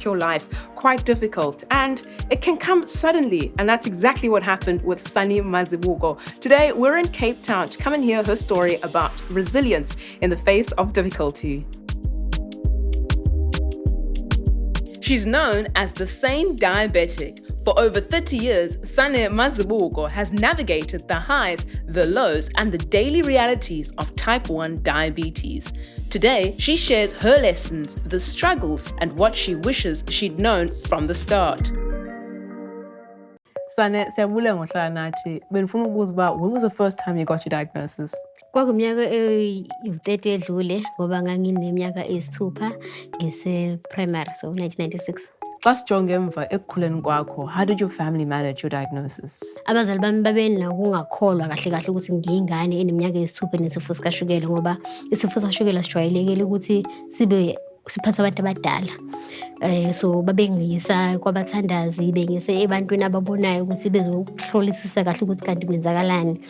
make your life quite difficult, and it can come suddenly, and that's exactly what happened with Sunny Mazibuko. Today, we're in Cape Town to come and hear her story about resilience in the face of difficulty. She's known as the sane diabetic. For over 30 years, Sunny Mazibuko has navigated the highs, the lows, and the daily realities of type 1 diabetes. Today, she shares her lessons, the struggles, and what she wishes she'd known from the start. Sunny, when was the first time you got your diagnosis? Kwakuminyaka eyi-30 edlule ngoba ngangineminyaka eyisithupha ngise-primary, so 1996. How did your family manage your diagnosis? Abazali bami babenakungakholwa kahle kahle ukuthi ngiyingane eneminyaka eyisithupha nesifo sikashukela ngoba isifo sikashukela sijwayelekile ukuthi siphatha abantu abadala. So babengiyisa kwabathandazi, bengise ebantwini ababonayo ukuthi bezohlolisisa kahle ukuthi kanti kwenzakalani.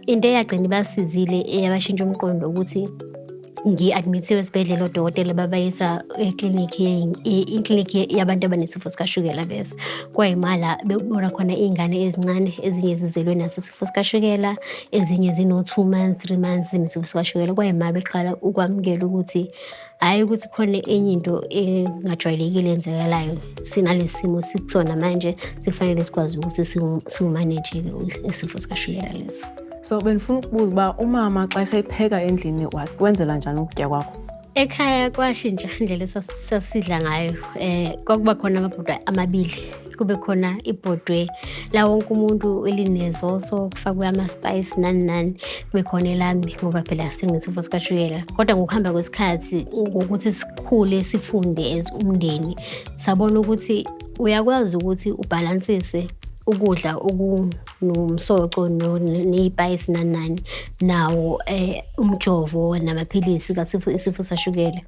Into eyagcina ibasizile eyabashintsha umqondo ukuthi ngi-admithiwe esibhedlela, odokotela babayisa iklinikhi yabantu abanesifo sikashukela bese. Kwayimala bebona khona iy'ngane ezincane, ezinye zizelwe naso isifo sikashukela, ezinye zino-2 months, 3 months zinesifo sikashukela. Kwayimala beqala ukwamukela ukuthi hhayi ukuthi khona enye into engajwayelekile enzekalayo. Sinalesi simo sikusona manje, sifanele sikwazi ukuthi siwumanage-ke isifo sikashukela leso. So benifuna ukubuza uba umama xa esepheka endlini wenzela njani ukutya kwakho? Ekhaya kwashintsha indlela esasidla ngayo. Kwakuba khona amabhodwe amabili, kube khona ibhodwe la wonke umuntu elinezoso, kufakwe ama-spice nani, kube khona elami ngoba phela singesifo sikashukela. Kodwa ngokuhamba kwesikhathi, ngokuthi sikhule sifunde as umndeni, sabona ukuthi uyakwazi ukuthi ubhalansise ukudla okunomsoco ney'payisi nani nawo umjovo namaphilisi isifo sashukela.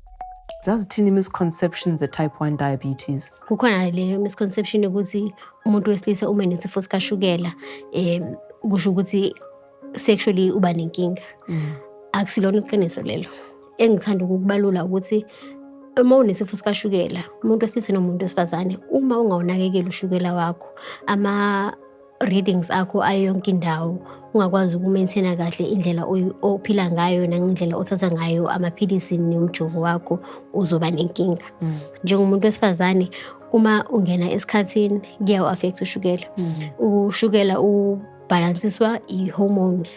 Zazithini misconceptions of type 1 diabetes? Kukhona le misconception yokuthi umuntu wesilisa uma nesifo sikashukela kusho ukuthi sexually uba nenkinga. Akusilona iqiniso lelo. Engithanda ukukubalula ukuthi uma unesifo sikashukela, umuntu wesilisa nomuntu wesifazane, uma ungawunakekeli ushukela wakho, ama-readings akho ayo yonke indawo, ungakwazi ukumaintaina kahle indlela ophila ngayo nangendlela othatha ngayo amaphilisi nomjovo wakho, uzoba nenkinga. Njengomuntu wesifazane, uma ungena esikhathini kuyawu-affect ushukela. Ushukela ubhalansiswa i-hormone.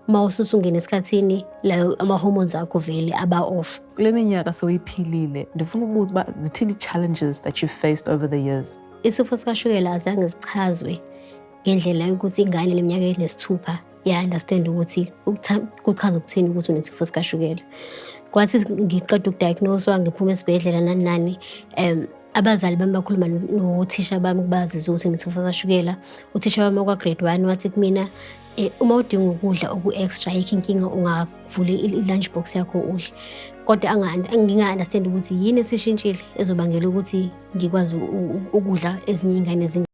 Uma usungena esikhathini la ama-hormones akho vele aba-off. Kule minyaka soyiphilile, ndifuna ukubuza uba zithini challenges that you faced over the years? Isifo sikashukela azange sichazwe ngendlela yokuthi ingane leminyaka enesithupha ya-understand ukuthi kuchaza ukuthini ukuthi unesifo sikashukela. Kwathi ngiqeda ukudiagnoswa, ngiphuma esibhedlela nani, abazali bami bakhuluma nothisha bami kubazisa ukuthi nginesifo sikashukela. Uthisha wami wakwa-grade 1 wathi kumina, uma udinga ukudla oku-extra ayikho inkinga, ungavula i-lunch box yakho udle. Kodwa nginga-understand ukuthi yini esishintshile ezobangela ukuthi ngikwazi ukudla ezinye iy'ngane